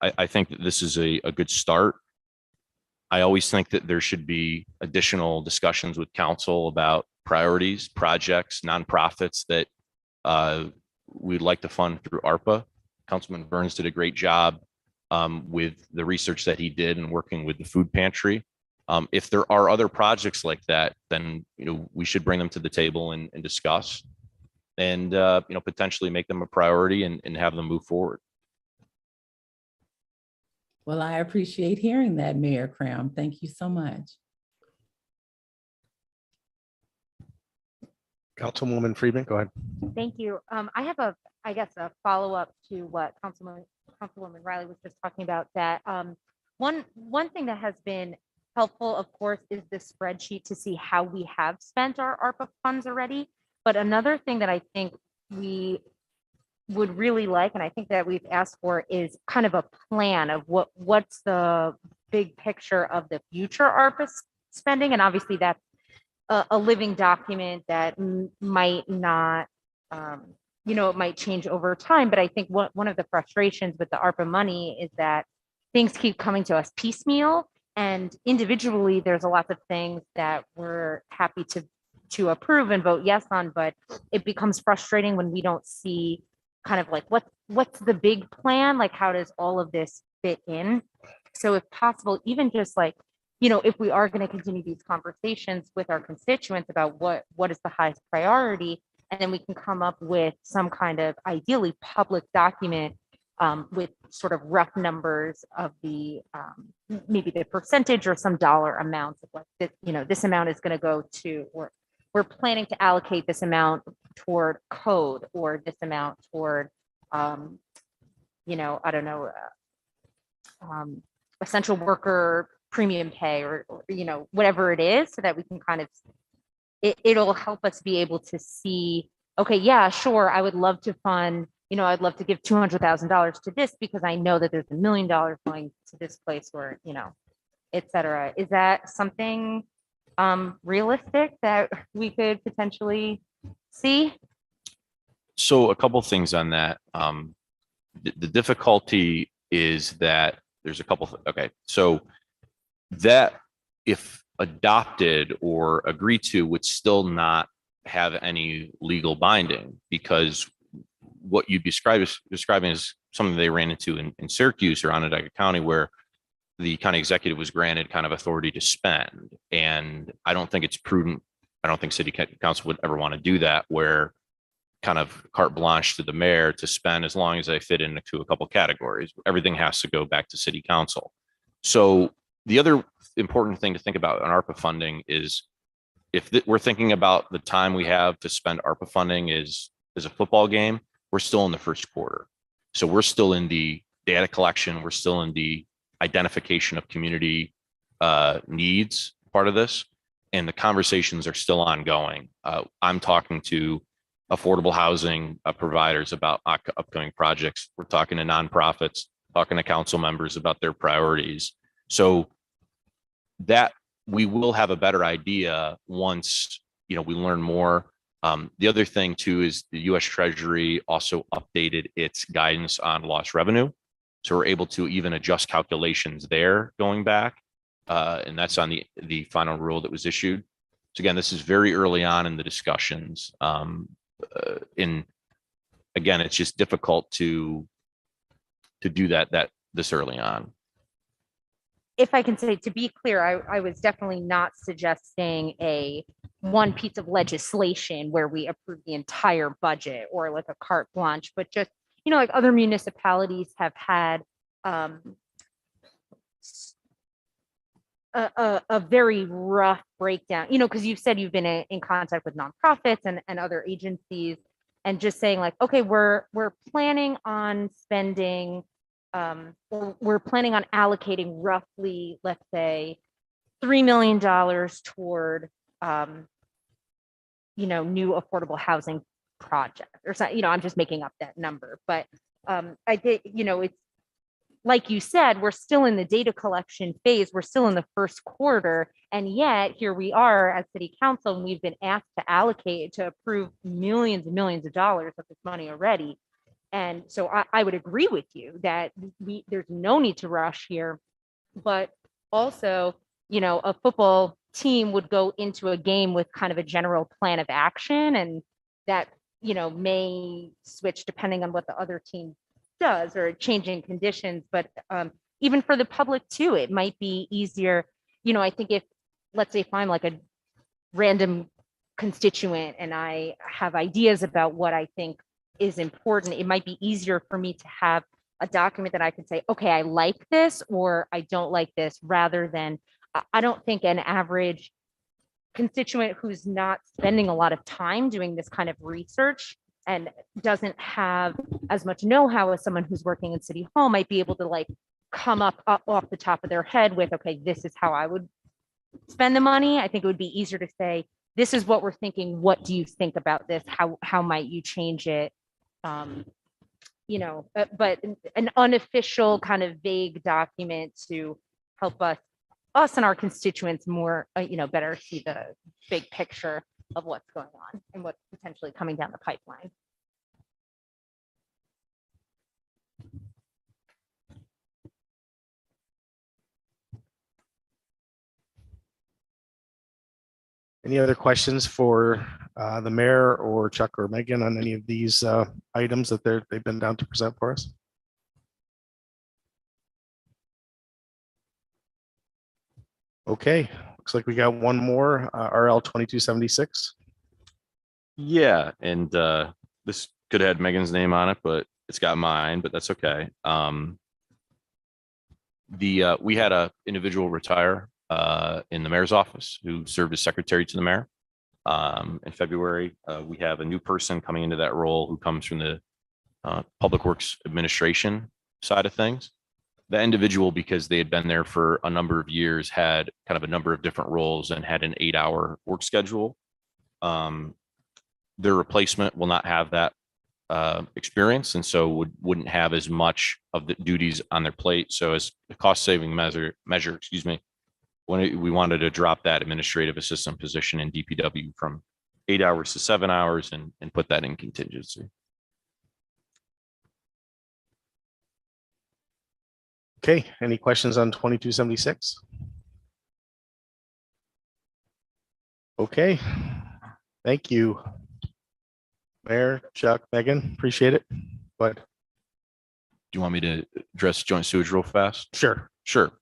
I think that this is a good start. I always think that there should be additional discussions with council about priorities, projects, nonprofits that we'd like to fund through ARPA. Councilman Burns did a great job with the research that he did and working with the food pantry. If there are other projects like that, then we should bring them to the table and discuss, and potentially make them a priority and have them move forward. Well, I appreciate hearing that, Mayor Cram. Thank you so much. Councilwoman Friedman, go ahead. Thank you. I have a follow-up to what Councilwoman Riley was just talking about, that one thing that has been helpful, of course, is the spreadsheet to see how we have spent our ARPA funds already. But another thing that I think we would really like, and I think that we've asked for, is kind of a plan of what's the big picture of the future ARPA spending. And obviously that's a living document that might not, it might change over time. But I think one of the frustrations with the ARPA money is that things keep coming to us piecemeal, and individually there's a lot of things that we're happy to approve and vote yes on, but it becomes frustrating when we don't see kind of like what's the big plan, like how does all of this fit in. So if possible, even just like, if we are going to continue these conversations with our constituents about what is the highest priority, and then we can come up with some kind of ideally public document with sort of rough numbers of the maybe the percentage or some dollar amounts of like this amount is going to go to, or we're planning to allocate this amount toward code, or this amount toward essential worker premium pay, or whatever it is, so that we can kind of it'll help us be able to see, okay, yeah, sure, I would love to fund, I'd love to give $200,000 to this because I know that there's $1 million going to this place, or et cetera. Is that something realistic that we could potentially see? So a couple things on that. The difficulty is that there's a couple, okay, so that if adopted or agreed to would still not have any legal binding, because what you describing is something they ran into in Syracuse or Onondaga County, where the county executive was granted kind of authority to spend. And I don't think it's prudent. I don't think city council would ever want to do that, where kind of carte blanche to the mayor to spend as long as they fit into a couple categories. Everything has to go back to city council. So the other important thing to think about on ARPA funding is if we're thinking about the time we have to spend ARPA funding is a football game, we're still in the first quarter. So we're still in the data collection. We're still in the identification of community needs part of this. And the conversations are still ongoing. I'm talking to affordable housing providers about upcoming projects. We're talking to nonprofits, talking to council members about their priorities. So that we will have a better idea once, we learn more. The other thing too is the U.S. Treasury also updated its guidance on lost revenue. So we're able to even adjust calculations there going back. And that's on the final rule that was issued. So again, this is very early on in the discussions. Again, it's just difficult to do that this early on. If I can say, to be clear, I was definitely not suggesting one piece of legislation where we approve the entire budget or like a carte blanche, but just, like other municipalities have had a very rough breakdown, because you said you've been in contact with nonprofits and other agencies, and just saying like, okay, we're planning on spending, we're planning on allocating roughly, let's say, $3 million toward, new affordable housing project or something. I'm just making up that number, but I did, it's like you said, we're still in the data collection phase. We're still in the first quarter. And yet here we are as city council, and we've been asked to allocate, to approve millions and millions of dollars of this money already. And so I would agree with you that there's no need to rush here, but also, a football team would go into a game with kind of a general plan of action, and that, may switch depending on what the other team does or changing conditions. But even for the public too, it might be easier. I think if, let's say if I'm like a random constituent and I have ideas about what I think is important, it might be easier for me to have a document that I can say, okay, I like this or I don't like this, rather than, I don't think an average constituent who's not spending a lot of time doing this kind of research and doesn't have as much know-how as someone who's working in City Hall might be able to like come up off the top of their head with, okay, this is how I would spend the money. I think it would be easier to say, this is what we're thinking. What do you think about this? How might you change it? But an unofficial kind of vague document to help us and our constituents more, better see the big picture of what's going on and what's potentially coming down the pipeline. Any other questions for the mayor or Chuck or Megan on any of these items that they've been down to present for us? Okay, looks like we got one more, RL 2276. Yeah, and this could have had Megan's name on it, but it's got mine, but that's okay. We had a individual retire in the mayor's office who served as secretary to the mayor. In February, we have a new person coming into that role who comes from the Public Works Administration side of things. The individual, because they had been there for a number of years, had kind of a number of different roles and had an 8-hour work schedule. Their replacement will not have that experience, and so wouldn't have as much of the duties on their plate. So as a cost saving measure, when we wanted to drop that administrative assistant position in DPW from 8 hours to 7 hours and put that in contingency. Okay, any questions on 2276? Okay, thank you. Mayor, Chuck, Megan, appreciate it. But Do you want me to address joint sewage real fast? sure, Sure.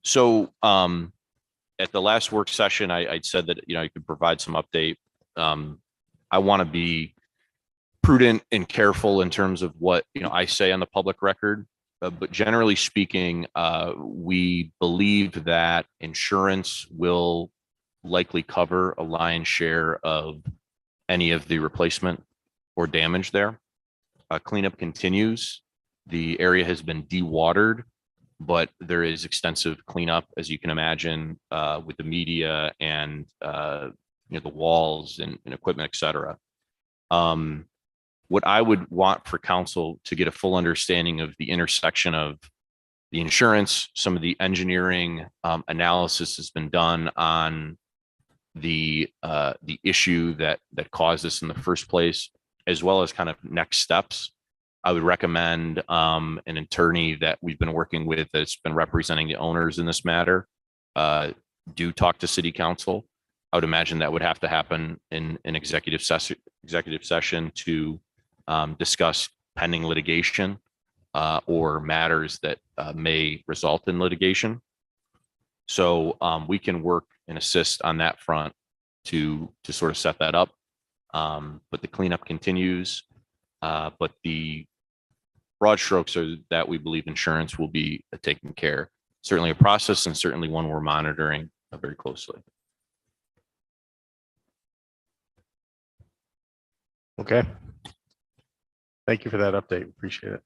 So at the last work session, I'd said that, you could provide some update. I want to be prudent and careful in terms of what, I say on the public record. But generally speaking, we believe that insurance will likely cover a lion's share of any of the replacement or damage there. Cleanup continues. The area has been dewatered, but there is extensive cleanup, as you can imagine, with the media and the walls and equipment, et cetera. What I would want for council to get a full understanding of the intersection of the insurance, some of the engineering analysis has been done on the issue that caused this in the first place, as well as kind of next steps. I would recommend an attorney that we've been working with that's been representing the owners in this matter do talk to city council. I would imagine that would have to happen in an executive session to discuss pending litigation or matters that may result in litigation. So we can work and assist on that front to sort of set that up. But the cleanup continues. But the broad strokes are that we believe insurance will be taken care. Certainly a process and certainly one we're monitoring very closely. okay. Thank you for that update. Appreciate it.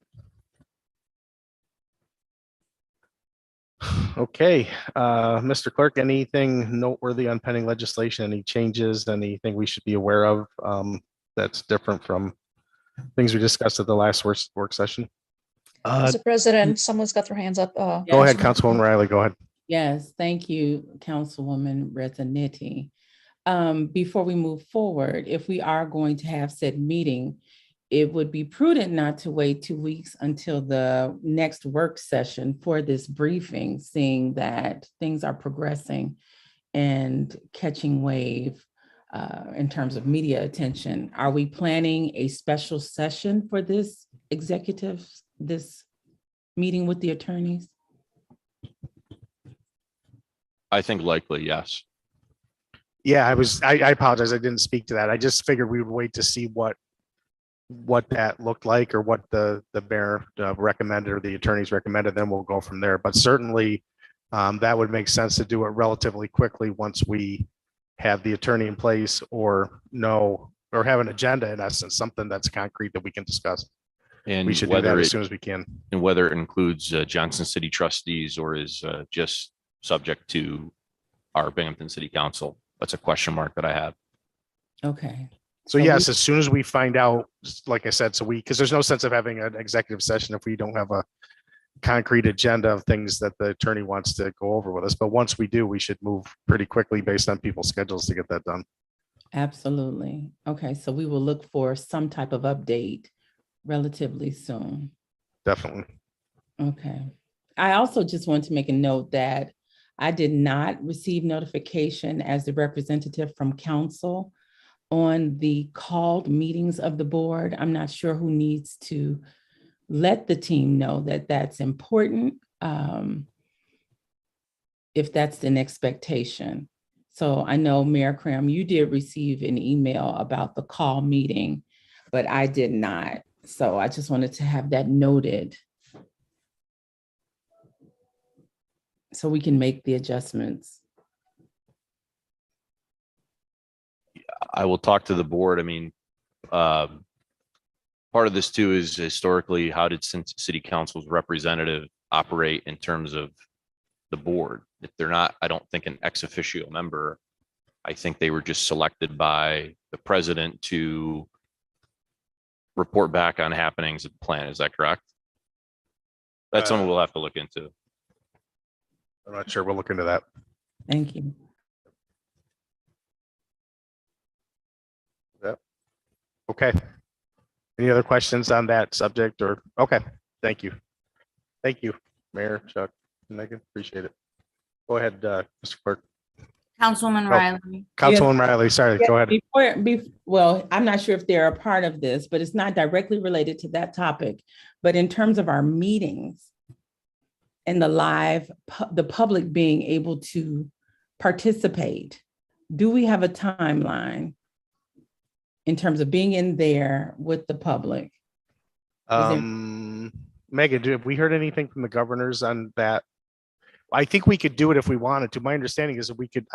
Okay, Mr. Clerk, anything noteworthy on pending legislation? Any changes? Anything we should be aware of that's different from things we discussed at the last work session? Mr. President, someone's got their hands up. Go ahead, Councilwoman Riley. Go ahead. Yes, thank you, Councilwoman Rezzanetti. Before we move forward, if we are going to have said meeting, it would be prudent not to wait 2 weeks until the next work session for this briefing, seeing that things are progressing and catching wave in terms of media attention. Are we planning a special session for this this meeting with the attorneys? I think likely, yes. Yeah, I apologize. I didn't speak to that. I just figured we would wait to see what that looked like or what the mayor recommended or the attorneys recommended, then we'll go from there. But certainly that would make sense to do it relatively quickly once we have the attorney in place or have an agenda, in essence, something that's concrete that we can discuss. And we should do that as soon as we can. And whether it includes Johnson City trustees or is just subject to our Binghamton City Council, that's a question mark that I have. Okay. So yes, as soon as we find out, like I said, because there's no sense of having an executive session if we don't have a concrete agenda of things that the attorney wants to go over with us. But once we do, we should move pretty quickly based on people's schedules to get that done. Absolutely. Okay, so we will look for some type of update relatively soon. Definitely. Okay. I also just want to make a note that I did not receive notification as the representative from council on the called meetings of the board. I'm not sure who needs to let the team know that that's important, if that's an expectation. So I know Mayor Cram, you did receive an email about the call meeting, but I did not. So I just wanted to have that noted so we can make the adjustments. I will talk to the board. I mean, part of this too is historically, how did city council's representative operate in terms of the board? If they're not, I don't think an ex officio member, I think they were just selected by the president to report back on happenings of the plan. Is that correct? That's something we'll have to look into. I'm not sure. We'll look into that. Thank you. Okay. Any other questions on that subject or, okay, thank you. Thank you. Mayor, Chuck, Megan, appreciate it. Go ahead, Mr. Clerk. Councilwoman Oh. Riley. Councilwoman Riley, sorry, go ahead. Well, I'm not sure if they're a part of this, but it's not directly related to that topic. But in terms of our meetings and the public being able to participate, do we have a timeline in terms of being in there with the public? Megan, have we heard anything from the governors on that? I think we could do it if we wanted to. My understanding is that we could,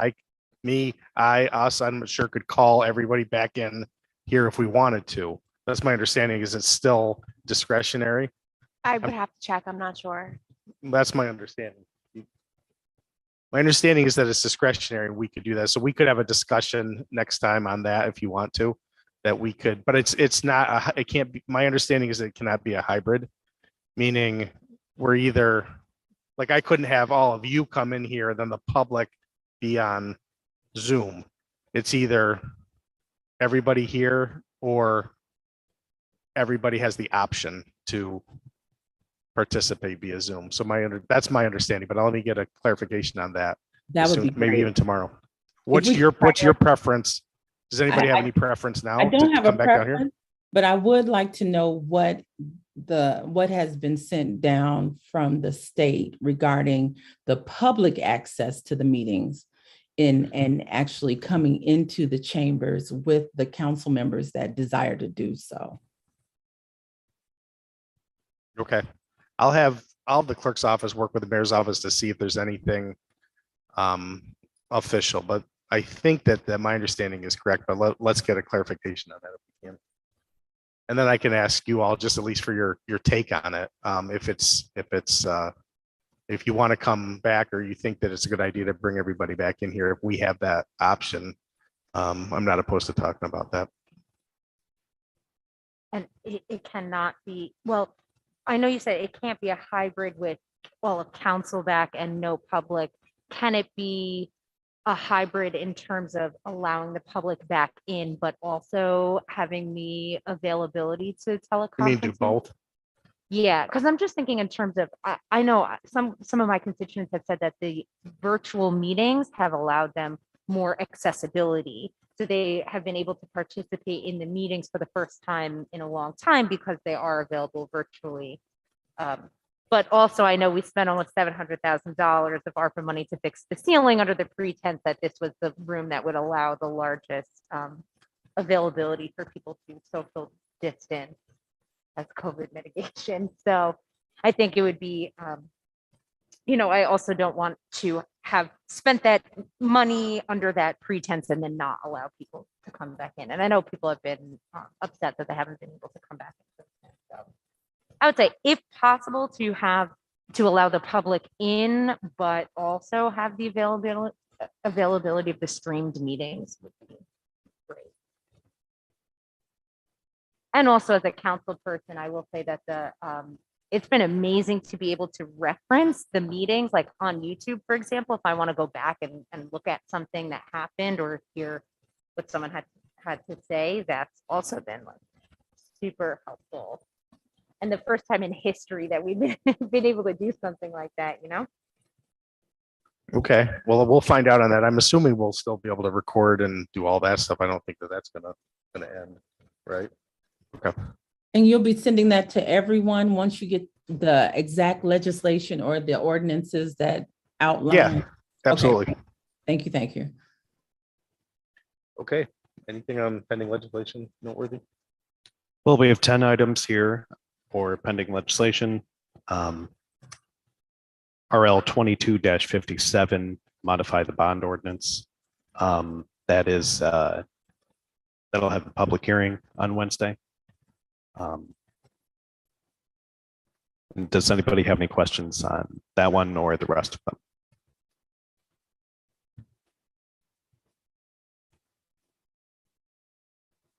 I'm sure could call everybody back in here if we wanted to. That's my understanding, is it's still discretionary. I would have to check. I'm not sure. That's my understanding. My understanding is that it's discretionary. We could do that. So we could have a discussion next time on that if you want to, that we could, but it's not, it can't be, my understanding is that it cannot be a hybrid, meaning we're either, like I couldn't have all of you come in here, then the public be on Zoom. It's either everybody here or everybody has the option to participate via Zoom. So that's my understanding, but let me get a clarification on that. That would be maybe great. even tomorrow. What's your preference? Does anybody have any preference now? I don't to have a come back down here? preference, but I would like to know what has been sent down from the state regarding the public access to the meetings and actually coming into the chambers with the council members that desire to do so. Okay. I'll have the clerk's office work with the mayor's office to see if there's anything official, but I think that my understanding is correct, but let's get a clarification on that if we can. And then I can ask you all just at least for your take on it. If you want to come back or you think that it's a good idea to bring everybody back in here, if we have that option, I'm not opposed to talking about that. And it cannot be, well, I know you said it can't be a hybrid with all of council back and no public. Can it be a hybrid in terms of allowing the public back in, but also having the availability to teleconference? You mean do both? Yeah, because I'm just thinking in terms of, I know some of my constituents have said that the virtual meetings have allowed them more accessibility. So they have been able to participate in the meetings for the first time in a long time because they are available virtually. But also I know we spent almost $700,000 of ARPA money to fix the ceiling under the pretense that this was the room that would allow the largest availability for people to social distance as COVID mitigation. So I think it would be, I also don't want to have spent that money under that pretense and then not allow people to come back in. And I know people have been upset that they haven't been able to come back. So I would say, if possible, to allow the public in, but also have the availability of the streamed meetings would be great. And also as a council person, I will say that it's been amazing to be able to reference the meetings, like on YouTube, for example, if I want to go back and look at something that happened or hear what someone had to say, that's also been like super helpful. And the first time in history that we've been able to do something like that, Okay, well, we'll find out on that. I'm assuming we'll still be able to record and do all that stuff. I don't think that's gonna end, right? Okay. And you'll be sending that to everyone once you get the exact legislation or the ordinances that outline? Yeah, absolutely. Okay. Thank you. Okay, anything on pending legislation noteworthy? Well, we have 10 items here for pending legislation. RL 22-57, modify the bond ordinance. That is, that'll have a public hearing on Wednesday. Does anybody have any questions on that one or the rest of them?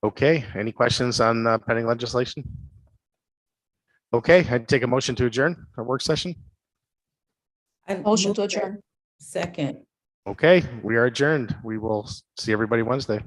Okay, any questions on pending legislation? Okay, I'd take a motion to adjourn our work session. Motion to adjourn. Second. Okay, we are adjourned. We will see everybody Wednesday.